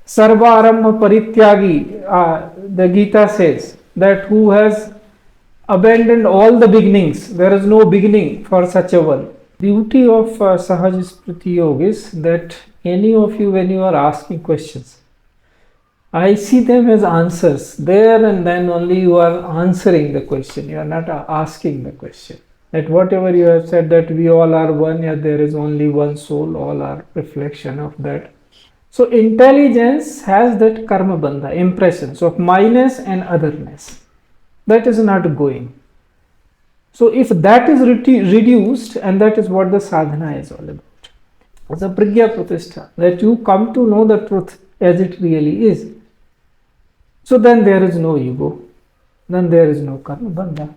Sarva Arambha Parityagi, the Gita says that who has abandoned all the beginnings, there is no beginning for such a one. Beauty of Sahaj Smriti Yog is that any of you, when you are asking questions, I see them as answers. There and then only you are answering the question. You are not asking the question. That whatever you have said, that we all are one, yet there is only one soul, all are reflection of that. So intelligence has that karma bandha, impressions of minus and otherness. That is not going. So if that is reduced, and that is what the sadhana is all about. It's a pragya pratishtha, that you come to know the truth as it really is. So then there is no ego, then there is no karma bandha.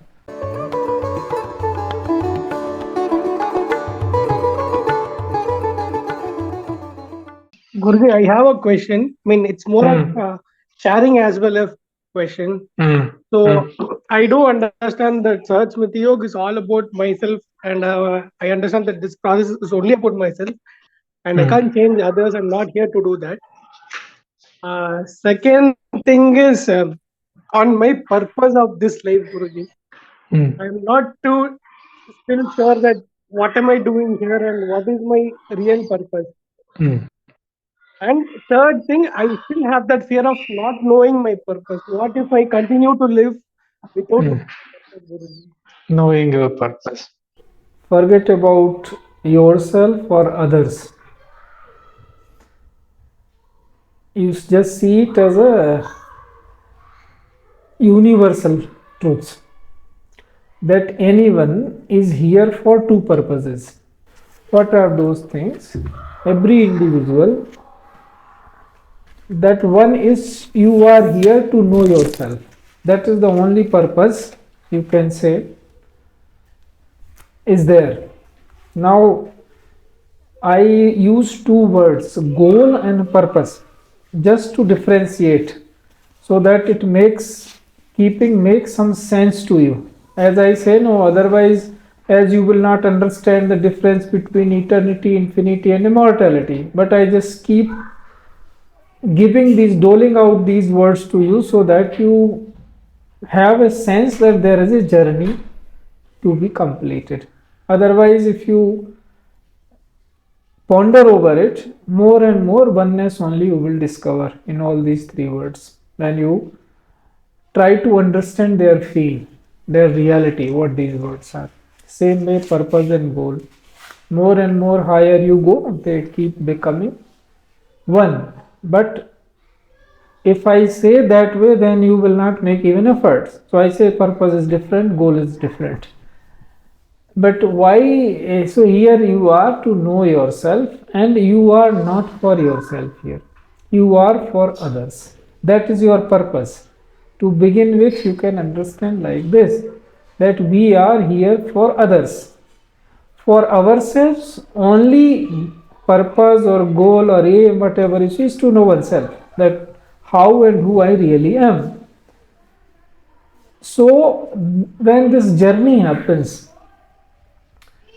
Guruji, I have a question. I mean, it's more of sharing as well as question. So I do understand that Sahaj Smriti Yoga is all about myself, and I understand that this process is only about myself, and I can't change others. I'm not here to do that. Second thing is on my purpose of this life, Guruji. I'm not too still sure that what am I doing here and what is my real purpose. And third thing, I still have that fear of not knowing my purpose. What if I continue to live without knowing my purpose, Guruji? Knowing your purpose. Forget about yourself or others. You just see it as a universal truth that anyone is here for two purposes. What are those things? Every individual, that one is you are here to know yourself. That is the only purpose you can say is there. Now I use two words, goal and purpose, just to differentiate, so that it makes some sense to you. As I say, no, otherwise, as you will not understand the difference between eternity, infinity, and immortality. But I just keep doling out these words to you, so that you have a sense that there is a journey to be completed. Otherwise, if you ponder over it, more and more oneness only you will discover in all these three words. When you try to understand their feel, their reality, what these words are. Same way, purpose and goal. More and more higher you go, they keep becoming one. But if I say that way, then you will not make even efforts. So I say purpose is different, goal is different. But why? So here you are to know yourself, and you are not for yourself here. You are for others. That is your purpose. To begin with, you can understand like this, that we are here for others. For ourselves, only purpose or goal or aim, whatever it is, to know oneself, that how and who I really am. So when this journey happens,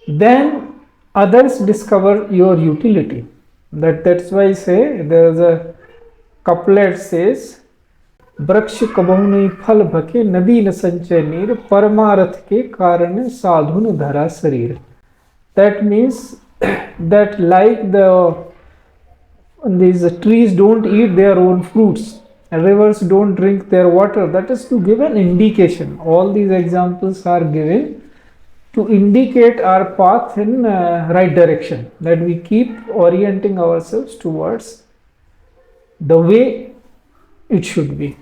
then others discover your utility. That's why I say there is a couplet says, वृक्ष कबहु नहीं फल भके नदी न संचय नीर परमारथ के कारण साधुन धरा शरीर. That means that like these trees don't eat their own fruits, rivers don't drink their water. That is to give an indication. All these examples are given to indicate our path in right direction, that we keep orienting ourselves towards the way it should be.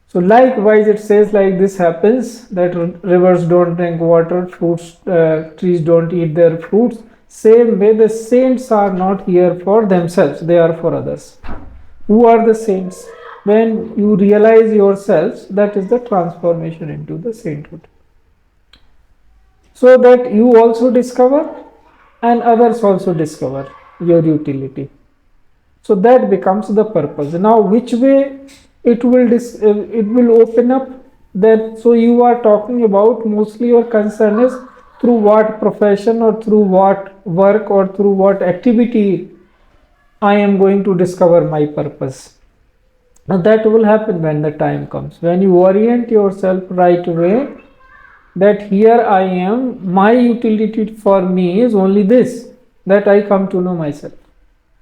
So likewise it says like this happens, that rivers don't drink water, trees don't eat their fruits. Same way the saints are not here for themselves, they are for others. Who are the saints? When you realize yourselves, that is the transformation into the sainthood. So that you also discover and others also discover your utility. So that becomes the purpose. Now which way it will open up, that so you are talking about, mostly your concern is through what profession or through what work or through what activity I am going to discover my purpose. Now that will happen when the time comes. When you orient yourself right away, that here I am, my utility for me is only this, that I come to know myself.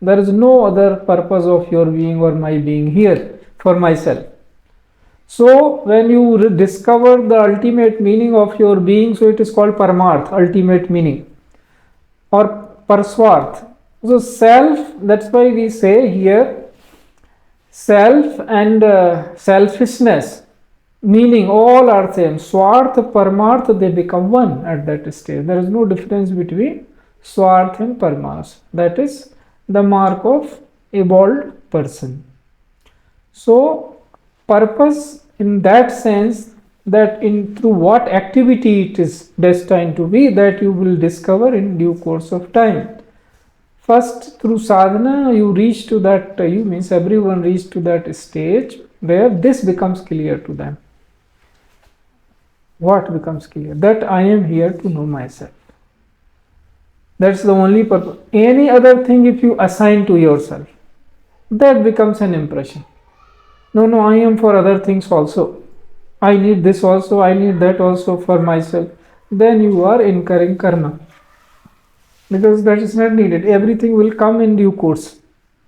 There is no other purpose of your being or my being here for myself. So when you discover the ultimate meaning of your being, so it is called Paramarth, ultimate meaning, or Parswarth. So self, that's why we say here, self and selfishness, meaning all are same. Swarth, Paramarth, they become one at that stage. There is no difference between Swarth and Paramarth. That is the mark of evolved person. So purpose in that sense, that in through what activity it is destined to be, that you will discover in due course of time. First through sadhana you reach to that, you means everyone reach to that stage where this becomes clear to them. What becomes clear? That I am here to know myself. That's the only purpose. Any other thing if you assign to yourself, that becomes an impression. No, I am for other things also. I need this also, I need that also for myself. Then you are incurring karma. Because that is not needed. Everything will come in due course,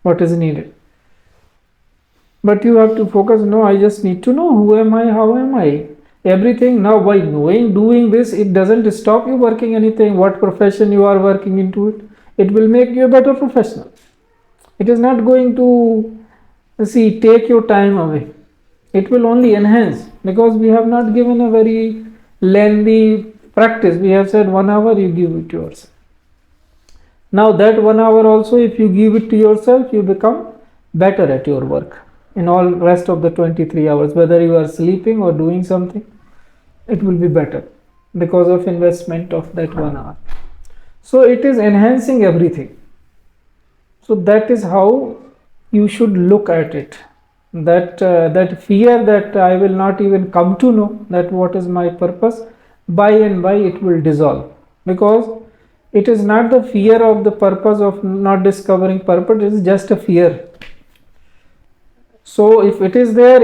what is needed. But you have to focus, no, I just need to know who am I, how am I. Everything now by knowing, doing this, it doesn't stop you working anything. What profession you are working into it, it will make you a better professional. It is not going to take your time away. It will only enhance, because we have not given a very lengthy practice. We have said 1 hour, you give it to yourself. Now that 1 hour also, if you give it to yourself, you become better at your work. In all rest of the 23 hours, whether you are sleeping or doing something, it will be better because of investment of that 1 hour. So it is enhancing everything. So that is how you should look at it. That fear that I will not even come to know that what is my purpose, by and by it will dissolve, because it is not the fear of the purpose of not discovering purpose, it is just a fear. So if it is there,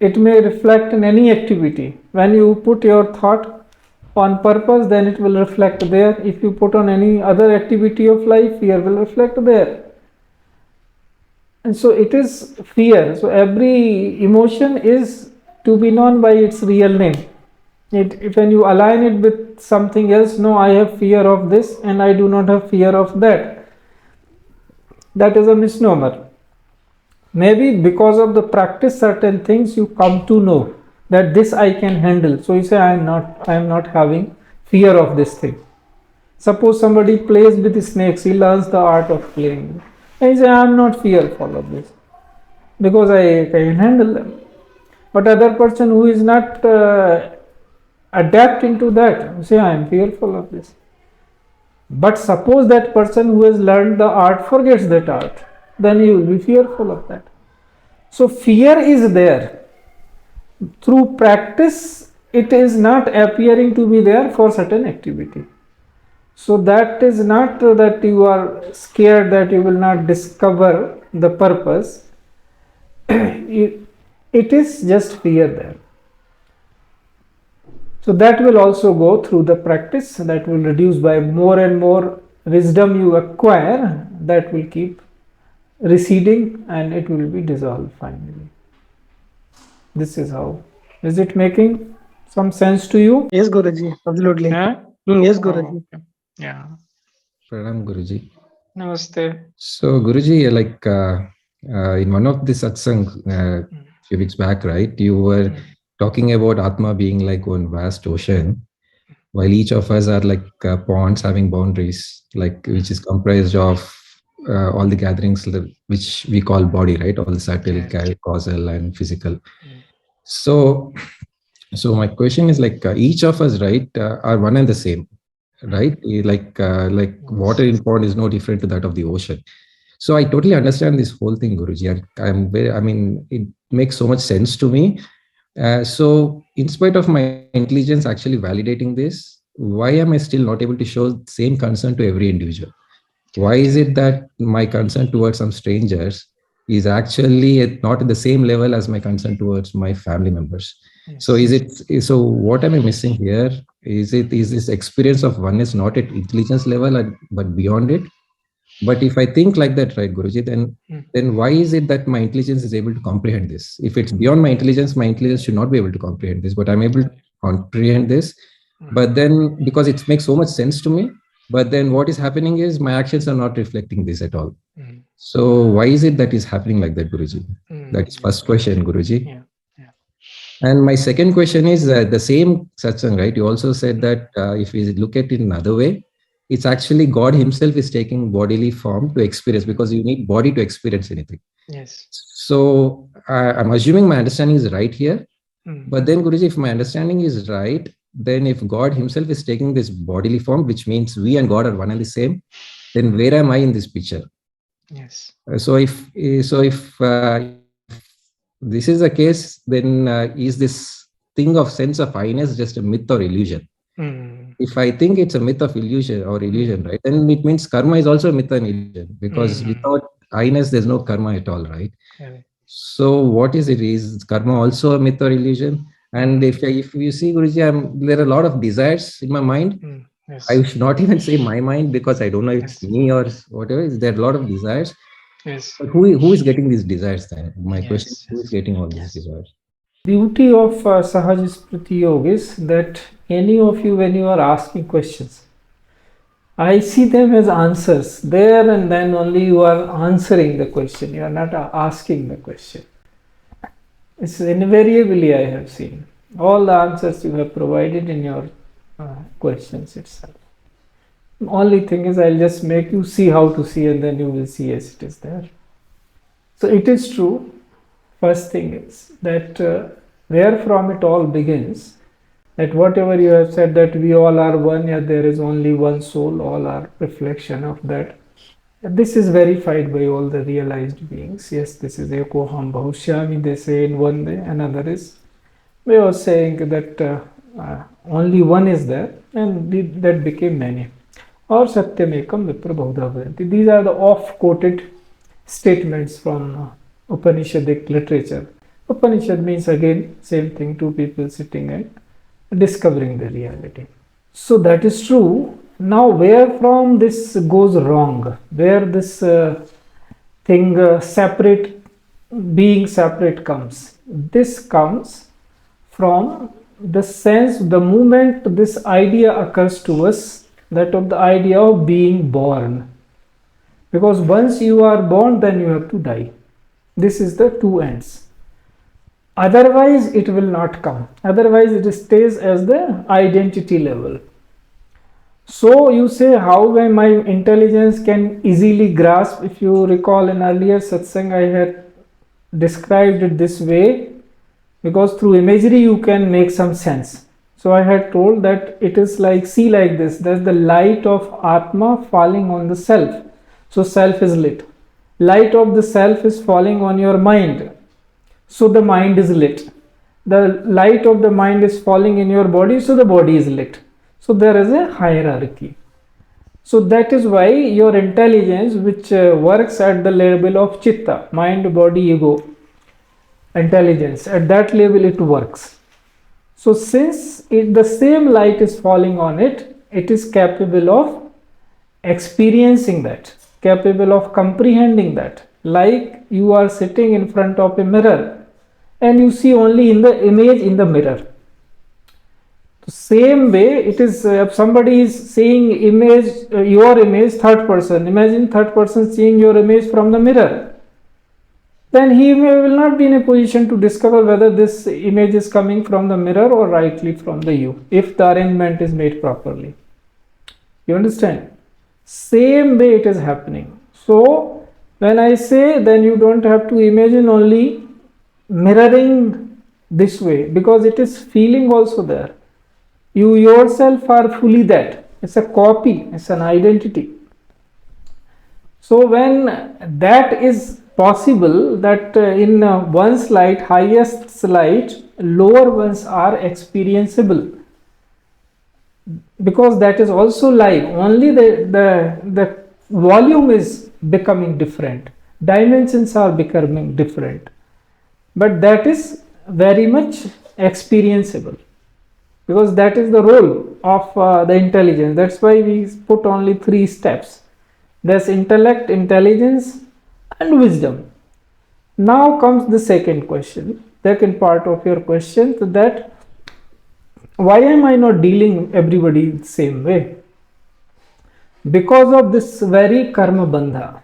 it may reflect in any activity. When you put your thought on purpose, then it will reflect there. If you put on any other activity of life, fear will reflect there. And so it is fear. So every emotion is to be known by its real name. When you align it with something else, no, I have fear of this and I do not have fear of that, that is a misnomer. Maybe because of the practice, certain things you come to know that this I can handle. So you say, I am not having fear of this thing. Suppose somebody plays with snakes, he learns the art of playing. And he says, I am not fearful of this because I can handle them. But other person who is not adapting to that, say, I am fearful of this. But suppose that person who has learned the art forgets that art, then he will be fearful of that. So fear is there. Through practice, it is not appearing to be there for certain activity. So that is not that you are scared that you will not discover the purpose. It is just fear there. So that will also go through the practice, that will reduce by more and more wisdom you acquire, that will keep receding and it will be dissolved finally. This is how. Is it making some sense to you? Yes, Guruji, absolutely. Yeah? Yes, Guruji. Okay. Yeah. Pranam Guruji. Namaste. So Guruji, like in one of the satsang few weeks back, right, you were talking about Atma being like one vast ocean, while each of us are like ponds having boundaries, like which is comprised of all the gatherings which we call body, right? All the subtle, causal, and physical. So my question is like each of us, right, are one and the same, right? Like water in pond is no different to that of the ocean. So I totally understand this whole thing, Guruji, and it makes so much sense to me. So in spite of my intelligence actually validating this, why am I still not able to show same concern to every individual? Why is it that my concern towards some strangers is actually not at the same level as my concern towards my family members? So so what am I missing here? Is this experience of oneness not at intelligence level but beyond it? But if I think like that, right, Guruji, then why is it that my intelligence is able to comprehend this? If it's beyond my intelligence should not be able to comprehend this, but I'm able to comprehend this. But then, because it makes so much sense to me, but then what is happening is my actions are not reflecting this at all. So why is it that is happening like that, Guruji? That's first question, Guruji. And my second question is the same satsang, right? You also said that if we look at it another way, it's actually God himself is taking bodily form to experience, because you need body to experience anything. So I'm assuming my understanding is right here. But then, Guruji, if my understanding is right, then if God himself is taking this bodily form, which means we and God are one and the same, then where am I in this picture? So if this is the case, then is this thing of sense of I-ness just a myth or illusion? If I think it's a myth of illusion, right, then it means karma is also a myth and illusion, because without I-ness, there's no karma at all, right? So what is it? Is karma also a myth or illusion? And if you see, Guruji, there are a lot of desires in my mind. I should not even say my mind, because I don't know if it's me or whatever. There are a lot of desires. But who is getting these desires then? My question is, who is getting all these desires? Beauty of Sahaj Smriti Yog is that any of you, when you are asking questions, I see them as answers. There and then only you are answering the question. You are not asking the question. It's invariably I have seen. All the answers you have provided in your questions itself. The only thing is I'll just make you see how to see, and then you will see as it is there. So it is true. First thing is that where from it all begins, that whatever you have said, that we all are one, yet there is only one soul, all are reflection of that. This is verified by all the realized beings. Yes, this is Ekoham Bahushyami, they say in one way. Another is way of saying that only one is there, and that became many. Or Satyamekam Vipra Bahudha Bhajanti. These are the oft-quoted statements from Upanishadic literature. Upanishad means again same thing, two people sitting and discovering the reality. So that is true. Now where from this goes wrong, where this thing separate, being separate comes. This comes from the sense, the moment this idea occurs to us, that of the idea of being born. Because once you are born, then you have to die. This is the two ends. Otherwise, it will not come. Otherwise, it stays as the identity level. So you say, how my intelligence can easily grasp? If you recall in earlier satsang, I had described it this way, because through imagery you can make some sense. So I had told that it is like, see like this, there's the light of Atma falling on the self. So self is lit. Light of the self is falling on your mind. So the mind is lit. The light of the mind is falling in your body, so the body is lit. So there is a hierarchy. So that is why your intelligence, which works at the level of chitta, mind, body, ego, intelligence, at that level it works. So since the same light is falling on it, it is capable of experiencing that, capable of comprehending that. Like you are sitting in front of a mirror and you see only in the image in the mirror. The same way it is, if somebody is seeing image, your image third person, imagine third person seeing your image from the mirror, then he will not be in a position to discover whether this image is coming from the mirror or rightly from the you, if the arrangement is made properly. You understand? Same way it is happening. So when I say, then you don't have to imagine only mirroring this way, because it is feeling also there. You yourself are fully that. It's a copy, it's an identity. So when that is possible, that in one's light, highest light, lower ones are experienceable, because that is also live. Only the volume is becoming different, dimensions are becoming different, but that is very much experienceable, because that is the role of the intelligence. That's why we put only 3 steps. There's intellect, intelligence, and wisdom. Now comes the second part of your question, that why am I not dealing everybody the same way? Because of this very karma bandha.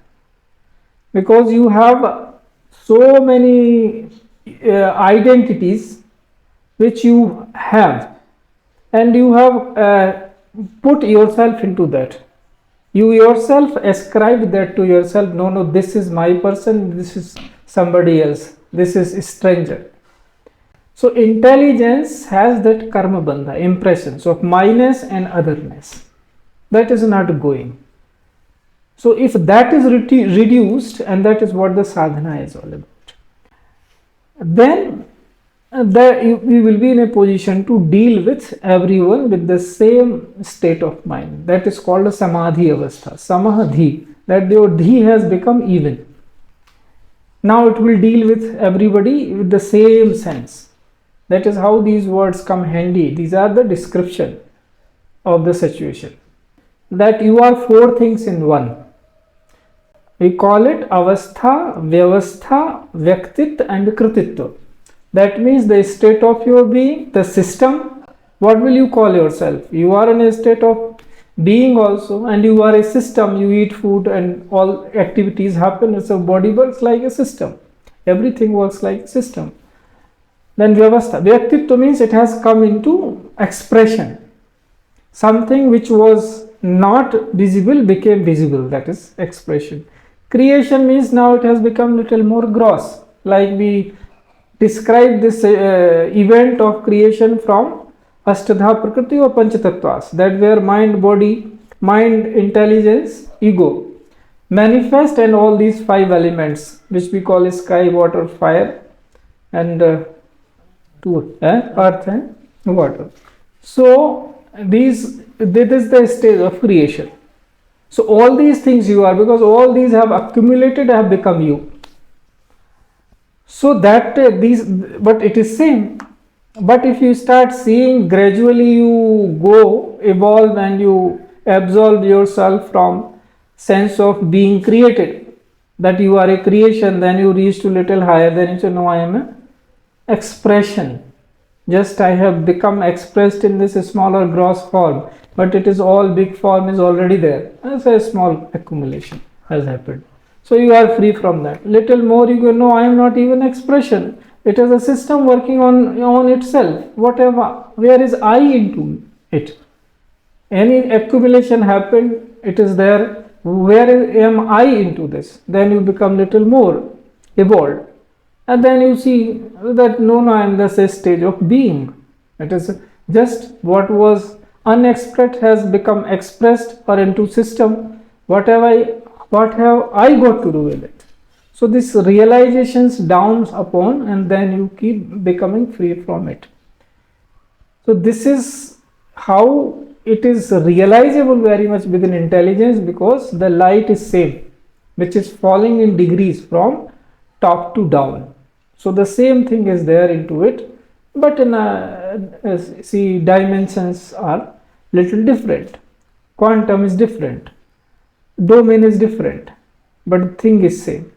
Because you have so many identities which you have, and you have put yourself into that. You yourself ascribe that to yourself. No, this is my person, this is somebody else, this is a stranger. So intelligence has that karma bandha, impressions of minus and otherness. That is not going. So if that is reduced, and that is what the sadhana is all about, then we will be in a position to deal with everyone with the same state of mind. That is called a samadhi avastha, samadhi, that your dhi has become even. Now it will deal with everybody with the same sense. That is how these words come handy. These are the description of the situation. That you are 4 things in one. We call it avastha, vyavastha, vyaktit, and krititva. That means the state of your being, the system. What will you call yourself? You are in a state of being also, and you are a system. You eat food and all activities happen. So body works like a system. Everything works like a system. Then vyavastha. Vyaktitva means it has come into expression. Something which was not visible became visible. That is expression. Creation means now it has become little more gross. Like we describe this event of creation from Ashtadha Prakriti or Panchatatvas, that where mind, body, mind, intelligence, ego manifest, and all these 5 elements which we call sky, water, fire, and earth and water. So that is the stage of creation. So all these things you are, because all these have accumulated, have become you. So that but it is same. But if you start seeing, gradually you go, evolve, and you absolve yourself from sense of being created, that you are a creation, then you reach to little higher, then you say, no, I am an expression. Just I have become expressed in this smaller gross form, but it is all big form is already there. As a small accumulation has happened. So you are free from that. Little more you go, no, I am not even expression. It is a system working on itself. Whatever, where is I into it? Any accumulation happened, it is there. Where am I into this? Then you become little more evolved. And then you see that no, I am the stage of being. It is just what was unexpressed has become expressed or into system. What have I got to do with it? So this realizations downs upon, and then you keep becoming free from it. So this is how it is realizable very much within intelligence, because the light is same, which is falling in degrees from top to down. So the same thing is there into it, but in dimensions are little different. Quantum is different. Domain is different, but the thing is same.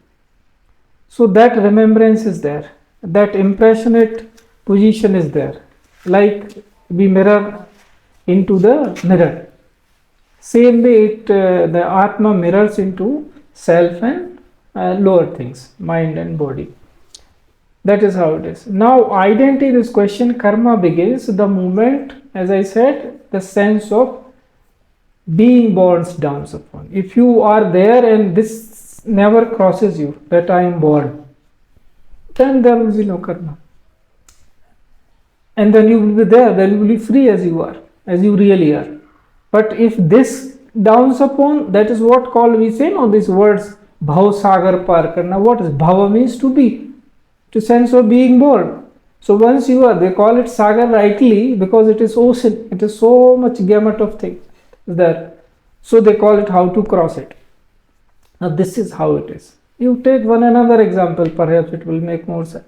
So that remembrance is there. That impressionate position is there. Like we mirror into the mirror. Same way the Atma mirrors into self and lower things, mind and body. That is how it is. Now identity, this question, karma begins the moment, as I said, the sense of being born downs upon. If you are there and this never crosses you, that I am born, then there will be no karma. And then you will be there, then you will be free as you are, as you really are. But if this downs upon, that is what called, we say, no, these words, bhav sagar par karna. What is bhava means? To be, to sense of being born. So once you are, they call it sagar rightly because it is ocean, it is so much gamut of things there. So they call it how to cross it. Now this is how it is. You take one another example, perhaps it will make more sense.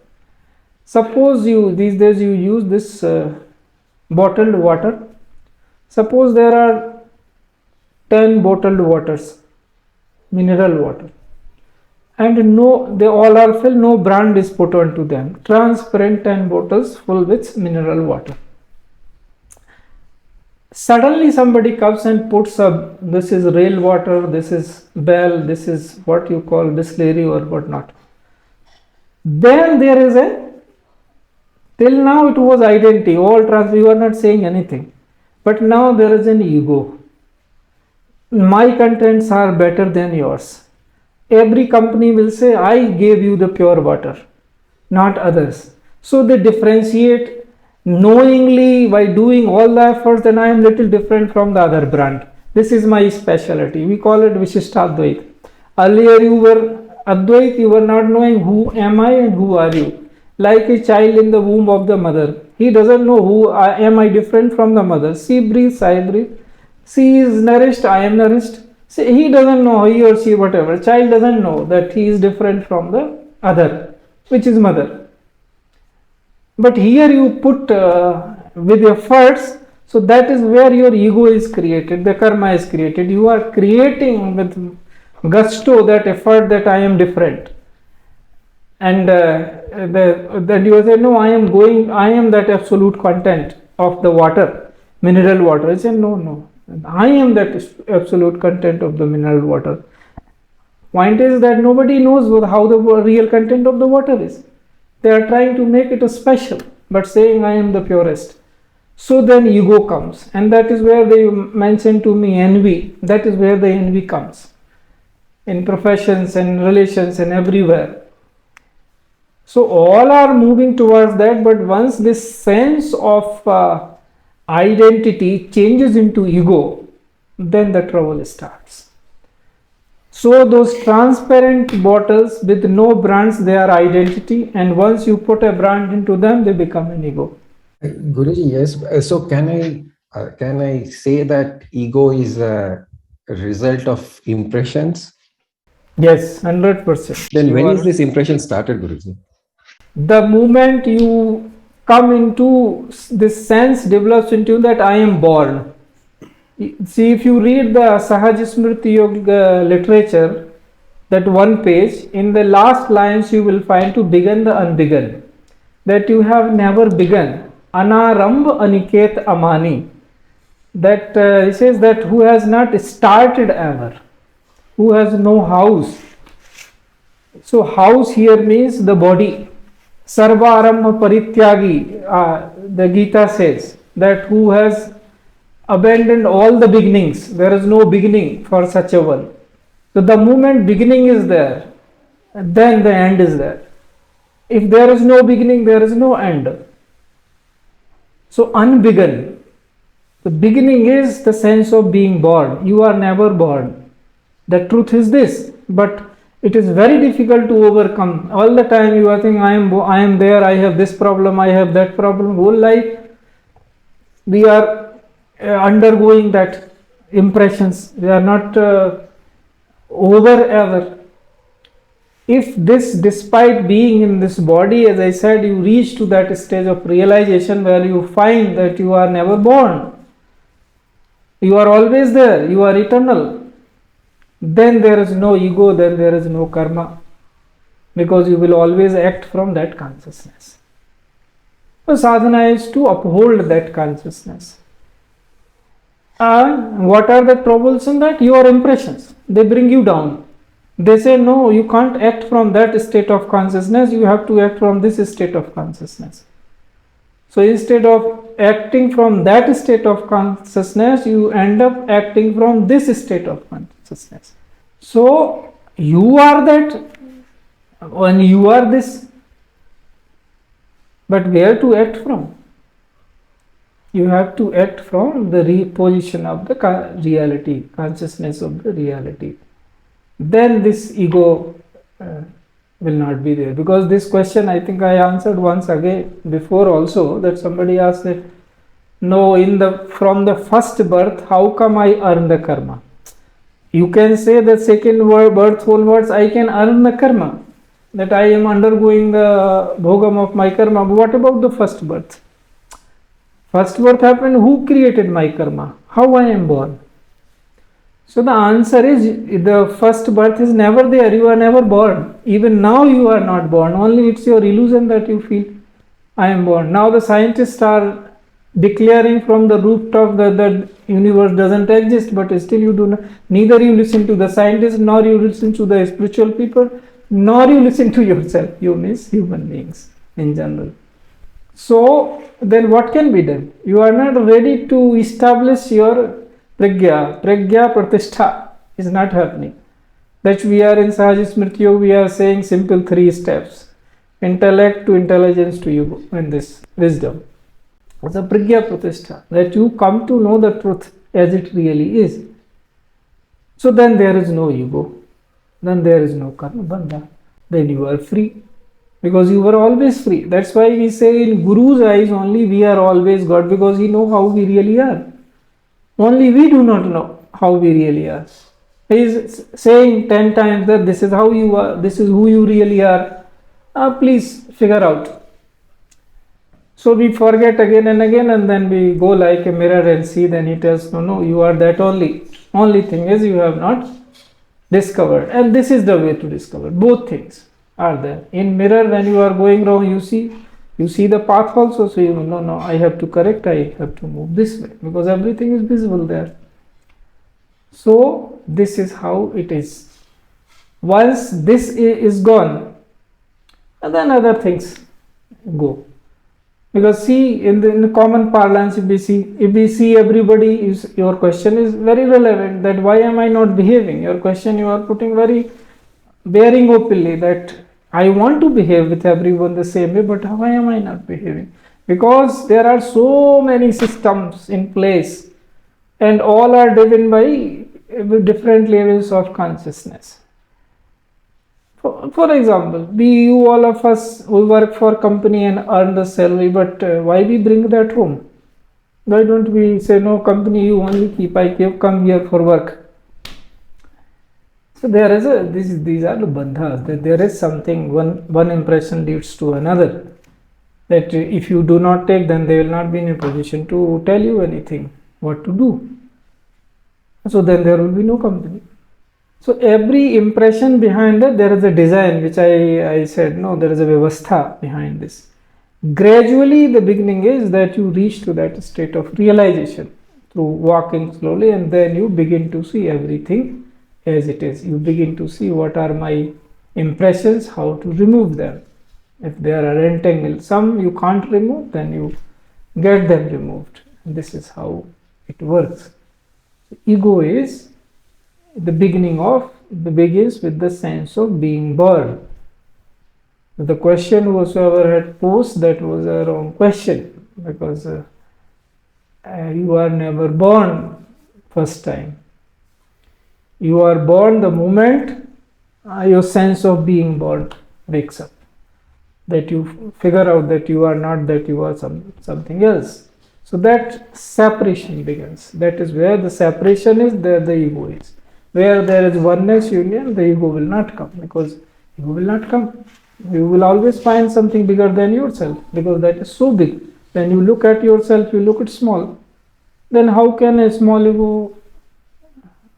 Suppose you, these days you use this bottled water. Suppose there are 10 bottled waters, mineral water, and no, they all are filled, no brand is put onto them. Transparent 10 bottles full with mineral water. Suddenly somebody comes and puts up, this is rail water, this is bell, this is what you call distillery or whatnot. Then there is a, till now it was identity, all you are not saying anything. But now there is an ego. My contents are better than yours. Every company will say, I gave you the pure water, not others. So they differentiate knowingly by doing all the efforts. Then I am little different from the other brand. This is my specialty. We call it Vishishtadvait. Earlier you were Advait, you were not knowing who am I and who are you. Like a child in the womb of the mother. He doesn't know who am I different from the mother. She breathes, I breathe. She is nourished, I am nourished. See, he doesn't know, he or she, whatever. Child doesn't know that he is different from the other, which is mother. But here you put with efforts, so that is where your ego is created, the karma is created. You are creating with gusto that effort that I am different. And then you say, no, I am that absolute content of the water, mineral water. I say, no, I am that absolute content of the mineral water. Point is that nobody knows how the real content of the water is. They are trying to make it a special, but saying I am the purest. So then ego comes, and that is where they mentioned to me envy. That is where the envy comes. In professions and relations and everywhere. So all are moving towards that, but once this sense of identity changes into ego, then the trouble starts. So those transparent bottles with no brands, they are identity, and once you put a brand into them, they become an ego. Guruji, yes. So can I say that ego is a result of impressions? Yes, 100%. Then when is this impression started, Guruji? The moment you come into this sense develops into that I am born. See, if you read the Sahaj Smriti Yog literature, that one page, in the last lines you will find to begin the unbegun, that you have never begun. Anaramb aniket amani. That he says that who has not started ever, who has no house. So house here means the body. Sarva arambha parityagi, the Gita says that who has abandoned all the beginnings. There is no beginning for such a one. So the moment beginning is there, then the end is there. If there is no beginning, there is no end. So unbegun. The beginning is the sense of being born. You are never born. The truth is this, but it is very difficult to overcome. All the time you are thinking, I am there, I have this problem, I have that problem. Whole life we are undergoing that impressions. We are not over ever. If this, despite being in this body, as I said, you reach to that stage of realization where you find that you are never born, you are always there, you are eternal, then there is no ego, then there is no karma, because you will always act from that consciousness. So sadhana is to uphold that consciousness. And what are the troubles in that? Your impressions, they bring you down. They say, no, you can't act from that state of consciousness, you have to act from this state of consciousness. So instead of acting from that state of consciousness, you end up acting from this state of consciousness. So you are that, and you are this, but where to act from? You have to act from the position of the reality, consciousness of the reality. Then this ego will not be there. Because this question I think I answered once again before also, that somebody asked that, no, from the first birth, how come I earn the karma? You can say that second birth onwards I can earn the karma, that I am undergoing the bhogam of my karma. But what about the first birth? First birth happened, who created my karma? How I am born? So the answer is, the first birth is never there. You are never born. Even now you are not born. Only it's your illusion that you feel I am born. Now the scientists are declaring from the rooftop that the universe doesn't exist, but still you do not. Neither you listen to the scientists, nor you listen to the spiritual people, nor you listen to yourself. You miss human beings in general. So then what can be done? You are not ready to establish your pragya pratishtha is not happening. That we are in Sahaj Smriti Yog, we are saying simple 3 steps: intellect to intelligence to ego, and this wisdom. It's a pragya pratishtha, that you come to know the truth as it really is. So then there is no ego, then there is no karma bandha, then you are free. Because you were always free. That's why we say in Guru's eyes only we are always God, because he knows how we really are. Only we do not know how we really are. He is saying 10 times that this is how you are, this is who you really are. Please figure out. So we forget again and again, and then we go like a mirror and see. Then he tells, no, you are that only. Only thing is you have not discovered. And this is the way to discover. Both things are there. In mirror, when you are going wrong, you see the path also. So you know, no, I have to correct, I have to move this way, because everything is visible there. So this is how it is. Once this is gone, and then other things go. Because see, in the common parlance, if we see everybody, your question is very relevant, that why am I not behaving? Your question you are putting very bearing openly, that I want to behave with everyone the same way, but why am I not behaving? Because there are so many systems in place, and all are driven by different levels of consciousness. For example, you all of us, we work for company and earn the salary, but why we bring that home? Why don't we say, no, company you only keep, I come here for work? So there is these are the bandhas, that there is something, one impression leads to another, that if you do not take, then they will not be in a position to tell you anything, what to do. So then there will be no company. So every impression behind that, there is a design, which I said, no, there is a vyavastha behind this. Gradually, the beginning is that you reach to that state of realization through walking slowly, and then you begin to see everything as it is. You begin to see what are my impressions, how to remove them. If there are entangled, some you can't remove, then you get them removed. And this is how it works. Ego is the begins with the sense of being born. The question whosoever had posed, that was a wrong question, because you are never born first time. You are born the moment your sense of being born wakes up, that you figure out that you are not, that you are something else. So that separation begins. That is where the separation is, there the ego is. Where there is oneness, union, the ego will not come, because ego will not come. You will always find something bigger than yourself, because that is so big. When you look at yourself, you look at small. Then how can a small ego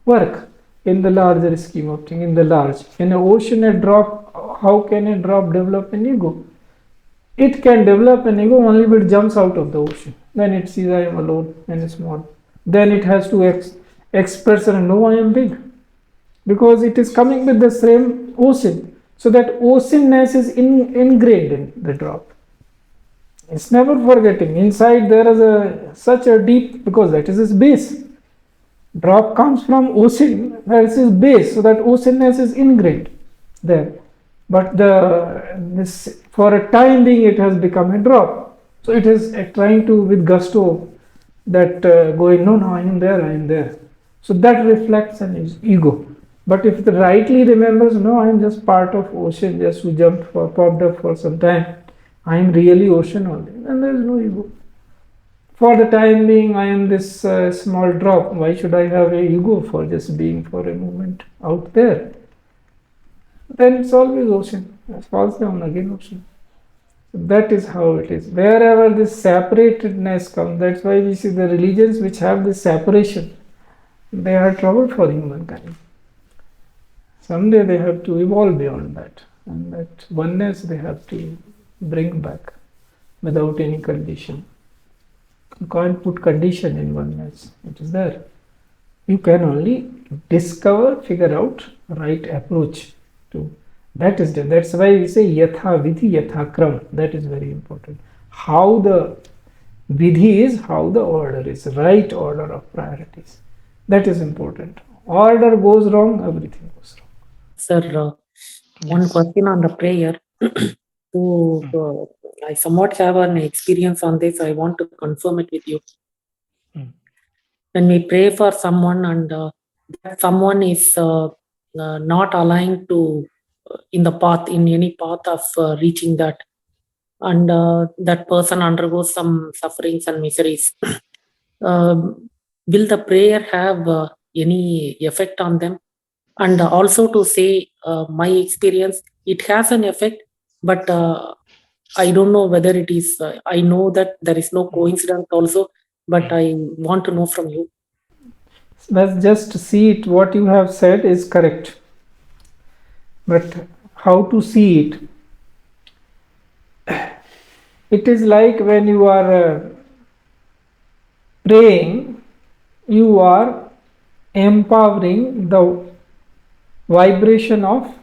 work in the larger scheme of things, in the large? In an ocean, a drop, how can a drop develop an ego? It can develop an ego only if it jumps out of the ocean. Then it sees I am alone and small. Then it has to express and know I am big, because it is coming with the same ocean. So that oceanness is ingrained in the drop. It's never forgetting. Inside there is such a deep, because that is its base. Drop comes from ocean, that is its base. So that oceanness is ingrained there. But for a time being, it has become a drop. So it is trying to, with gusto, that going, no, I am there. So that reflects an ego. But if it rightly remembers, no, I am just part of ocean, just who popped up for some time, I am really ocean only, then there is no ego. For the time being, I am this small drop. Why should I have a ego for just being for a moment out there? Then it's always ocean. It falls down again, ocean. So that is how it is. Wherever this separatedness comes, that's why we see the religions which have this separation, they are trouble for humankind. Someday they have to evolve beyond that, and that oneness they have to bring back without any condition. You can't put condition in oneness. It is there. You can only discover, figure out right approach to that. Is there. That's why we say yatha vidhi yatha kram. That is very important. How the vidhi is, how the order is, right order of priorities. That is important. Order goes wrong, everything goes wrong. Sir, one question on the prayer. I somewhat have an experience on this. I want to confirm it with you. When we pray for someone and that someone is not aligned to in the path, in any path of reaching that, and that person undergoes some sufferings and miseries, will the prayer have any effect on them? And also to say, my experience, it has an effect, but I don't know whether it is, I know that there is no coincidence also, but I want to know from you. Let's just see it. What you have said is correct. But how to see it? It is like when you are praying, you are empowering the vibration of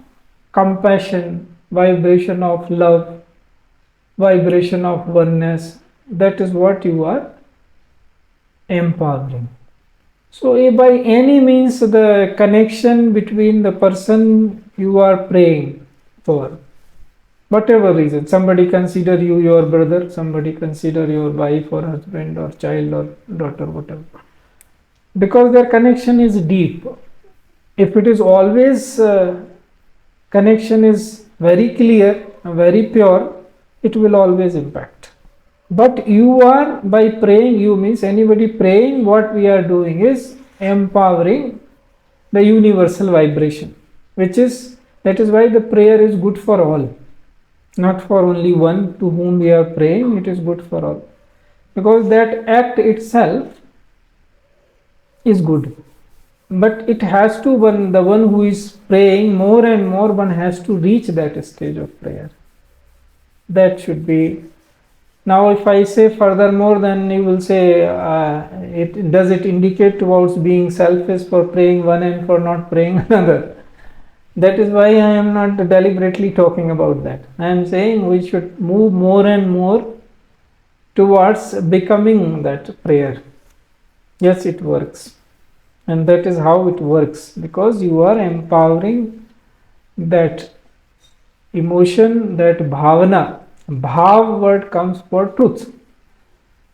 compassion, vibration of love, vibration of oneness. That is what you are empowering. So by any means, the connection between the person you are praying for, whatever reason, somebody consider you your brother, somebody consider your wife or husband or child or daughter, whatever, because their connection is deep. If it is always connection is very clear, very pure, it will always impact. But you are, by praying, you means anybody praying, what we are doing is empowering the universal vibration, which is, that is why the prayer is good for all, not for only one to whom we are praying. It is good for all, because that act itself is good. But it has to, the one who is praying more and more, one has to reach that stage of prayer. That should be. Now if I say furthermore, then you will say, does it indicate towards being selfish for praying one and for not praying another? That is why I am not deliberately talking about that. I am saying we should move more and more towards becoming that prayer. Yes, it works. And that is how it works, because you are empowering that emotion, that bhavana. Bhav word comes for truth.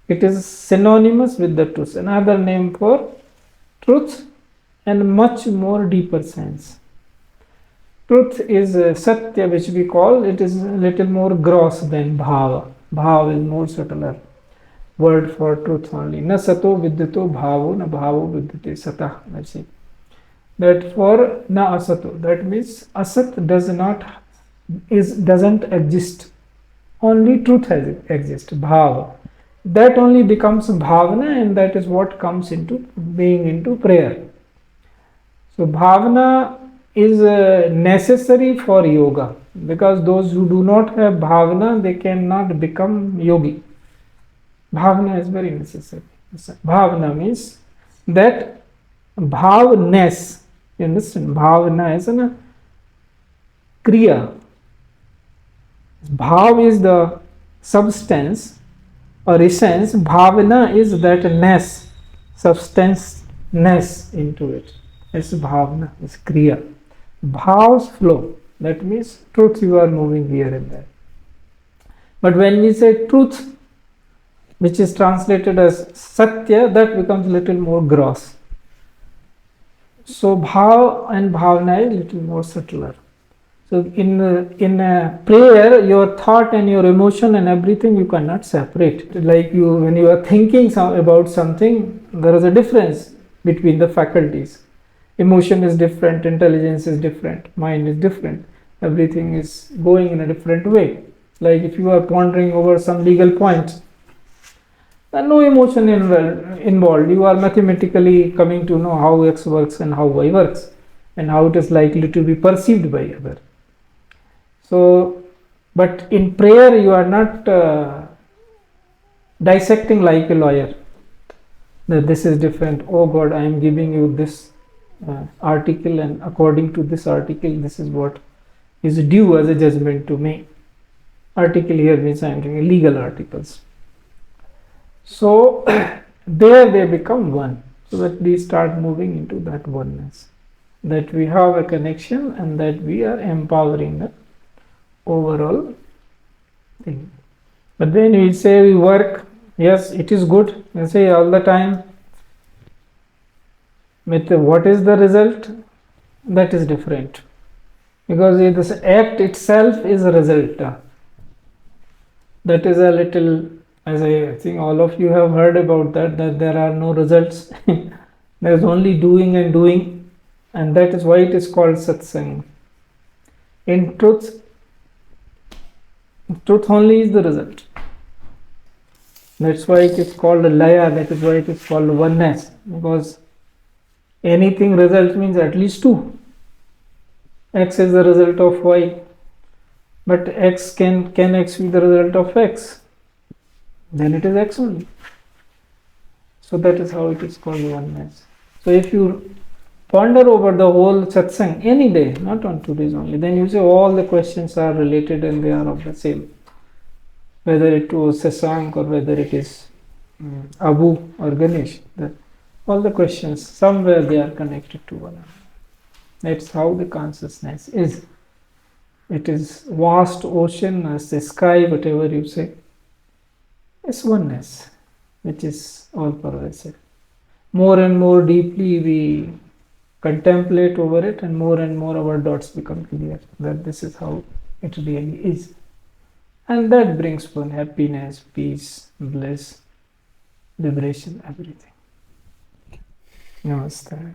It is synonymous with the truth, another name for truth, and much more deeper sense. Truth is satya, which we call, it is a little more gross than bhava. Bhav is more subtler word for truth only. Na sato vidyato bhavo, na bhavo vidyate satah. That's it. That for na asato, that means asat doesn't exist. Only truth exists, bhava. That only becomes bhavana, and that is what comes into being into prayer. So bhavana is necessary for yoga, because those who do not have bhavana, they cannot become yogi. Bhavana is very necessary. Bhavana means that bhavness. You understand? Bhavana is a kriya. Bhav is the substance or essence. Bhavana is that ness, substance-ness into it. It's bhavana, it's kriya. Bhavs flow. That means truth, you are moving here and there. But when we say truth, which is translated as satya, that becomes a little more gross. So bhav and bhavana is a little more subtler. So in a prayer, your thought and your emotion and everything you cannot separate. Like when you are thinking about something, there is a difference between the faculties. Emotion is different, intelligence is different, mind is different. Everything is going in a different way. Like if you are pondering over some legal point, and no emotion involved. You are mathematically coming to know how X works and how Y works, and how it is likely to be perceived by other. So, but in prayer, you are not dissecting like a lawyer. That this is different. Oh God, I am giving you this article, and according to this article, this is what is due as a judgment to me. Article here means I am doing legal articles. So there they become one, so that we start moving into that oneness, that we have a connection and that we are empowering the overall thing. But when we say we work, yes, it is good. We say all the time, with what is the result, that is different, because this act itself is a result. That is a little, as I think all of you have heard about that there are no results. There is only doing and doing, and that is why it is called satsang. In truth only is the result. That's why it is called laya, that is why it is called oneness, because anything result means at least two. X is the result of Y, but X can X be the result of X? Then it is X only. So that is how it is called oneness. So if you ponder over the whole satsang any day, not on today's only, then you say all the questions are related and they are of the same. Whether it was Sasank or whether it is Abu or Ganesh, all the questions, somewhere they are connected to one another. That's how the consciousness is. It is vast ocean, as the sky, whatever you say. It's oneness, which is all pervasive. More and more deeply we contemplate over it, and more our dots become clear that this is how it really is. And that brings one happiness, peace, bliss, liberation, everything. Namaste.